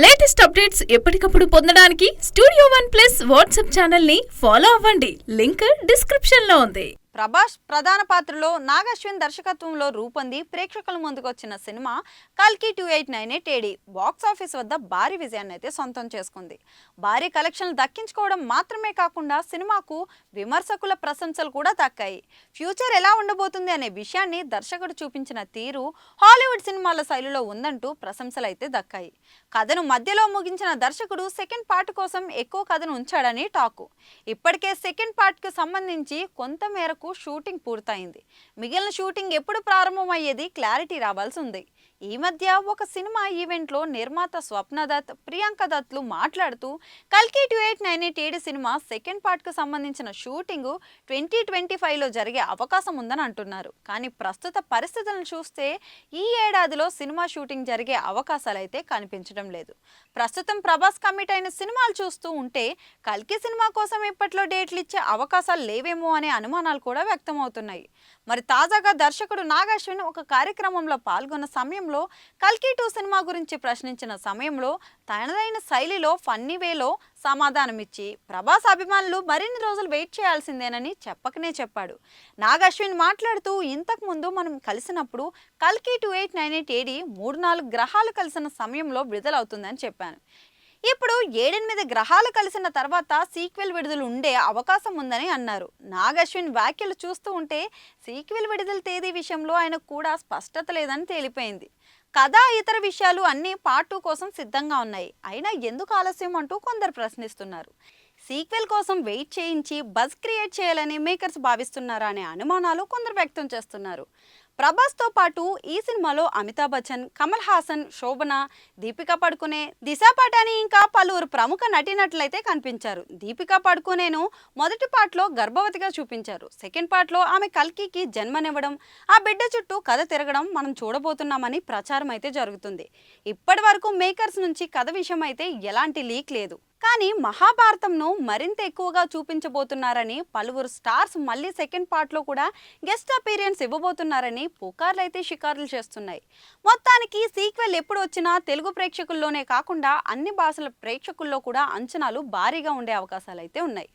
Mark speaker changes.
Speaker 1: Latest updates ఎప్పటికప్పుడు పొందడానికి studio one plus WhatsApp channel ని ఫాలో అవ్వండి. లింక్ డిస్క్రిప్షన్ లో ఉంది.
Speaker 2: ప్రభాస్ ప్రధాన పాత్రలో నాగ్ అశ్విన్ దర్శకత్వంలో రూపొంది ప్రేక్షకుల ముందుకొచ్చిన సినిమా కల్కి 2898 ఏడి బాక్స్ ఆఫీస్ వద్ద భారీ విజయాన్ని అయితే సొంతం చేసుకుంది. భారీ కలెక్షన్లు దక్కించుకోవడం మాత్రమే కాకుండా సినిమాకు విమర్శకుల ప్రశంసలు కూడా దక్కాయి. ఫ్యూచర్ ఎలా ఉండబోతుంది అనే విషయాన్ని దర్శకుడు చూపించిన తీరు హాలీవుడ్ సినిమాల శైలిలో ఉందంటూ ప్రశంసలు అయితే దక్కాయి. కథను మధ్యలో ముగించిన దర్శకుడు సెకండ్ పార్ట్ కోసం ఎక్కువ కథను ఉంచాడని టాకు. ఇప్పటికే సెకండ్ పార్ట్ కు సంబంధించి కొంత మేరకు షూటింగ్ పూర్తయింది. మిగిలిన షూటింగ్ ఎప్పుడు ప్రారంభమయ్యేది క్లారిటీ రావాల్సి ఉంది. ఈ మధ్య ఒక సినిమా ఈవెంట్లో నిర్మాత స్వప్న దత్, ప్రియాంక దత్లు మాట్లాడుతూ కల్కి 2898 ఏడి సినిమా సెకండ్ పార్ట్కు సంబంధించిన షూటింగ్ 2025లో జరిగే అవకాశం ఉందని అంటున్నారు. కానీ ప్రస్తుత పరిస్థితులను చూస్తే ఈ ఏడాదిలో సినిమా షూటింగ్ జరిగే అవకాశాలు అయితే కనిపించడం లేదు. ప్రస్తుతం ప్రభాస్ కమిట్ అయిన సినిమాలు చూస్తూ ఉంటే కల్కి సినిమా కోసం ఇప్పట్లో డేట్లు ఇచ్చే అవకాశాలు లేవేమో అనే అనుమానాలు కూడా వ్యక్తమవుతున్నాయి. మరి తాజాగా దర్శకుడు నాగ్ అశ్విన్ ఒక కార్యక్రమంలో పాల్గొన్న సమయంలో కల్కి 2 సినిమా గురించి ప్రశ్నించిన సమయంలో తనదైన శైలిలో ఫన్నీ వేలో సమాధానమిచ్చి ప్రభాస్ అభిమానులు మరిన్ని రోజులు వెయిట్ చేయాల్సిందేనని చెప్పకనే చెప్పాడు. నాగ్ అశ్విన్ మాట్లాడుతూ ఇంతకు ముందు మనం కలిసినప్పుడు కల్కి 2898 ఏడి 3-4 గ్రహాలు కలిసిన సమయంలో విడుదలవుతుందని చెప్పాను. ఇప్పుడు 7-8 గ్రహాలు కలిసిన తర్వాత సీక్వెల్ విడుదల ఉండే అవకాశం ఉందని అన్నారు. నాగ్ అశ్విన్ వ్యాఖ్యలు చూస్తూ ఉంటే సీక్వెల్ విడుదల తేదీ విషయంలో ఆయనకు కూడా స్పష్టత లేదని తేలిపోయింది. కథ ఇతర విషయాలు అన్నీ పార్ట్ 2 కోసం సిద్ధంగా ఉన్నాయి. అయినా ఎందుకు ఆలస్యం అంటూ కొందరు ప్రశ్నిస్తున్నారు. సీక్వెల్ కోసం వెయిట్ చేయించి బజ్ క్రియేట్ చేయాలని మేకర్స్ భావిస్తున్నారా అనే అనుమానాలు కొందరు వ్యక్తం చేస్తున్నారు. ప్రభాస్తో పాటు ఈ సినిమాలో అమితాబ్ బచ్చన్, కమల్ హాసన్, శోభన, దీపికా పడుకునే, దిశా పటాని ఇంకా పలువురు ప్రముఖ నటీనటులైతే కనిపించారు. దీపికా పడుకునేను మొదటి పార్ట్లో గర్భవతిగా చూపించారు. సెకండ్ పార్ట్లో ఆమె కల్కికి జన్మనివ్వడం, ఆ బిడ్డ చుట్టూ కథ తిరగడం మనం చూడబోతున్నామని ప్రచారం అయితే జరుగుతుంది. ఇప్పటి వరకు మేకర్స్ నుంచి కథ విషయం అయితే ఎలాంటి లీక్ లేదు. కానీ మహాభారతంను మరింత ఎక్కువగా చూపించబోతున్నారని, పలువురు స్టార్స్ మళ్ళీ సెకండ్ పార్ట్లో కూడా గెస్ట్ అపీరియన్స్ ఇవ్వబోతున్నారని పుకార్లైతే షికారులు చేస్తున్నాయి. మొత్తానికి సీక్వెల్ ఎప్పుడు వచ్చినా తెలుగు ప్రేక్షకుల్లోనే కాకుండా అన్ని భాషల ప్రేక్షకుల్లో కూడా అంచనాలు భారీగా ఉండే అవకాశాలు అయితే ఉన్నాయి.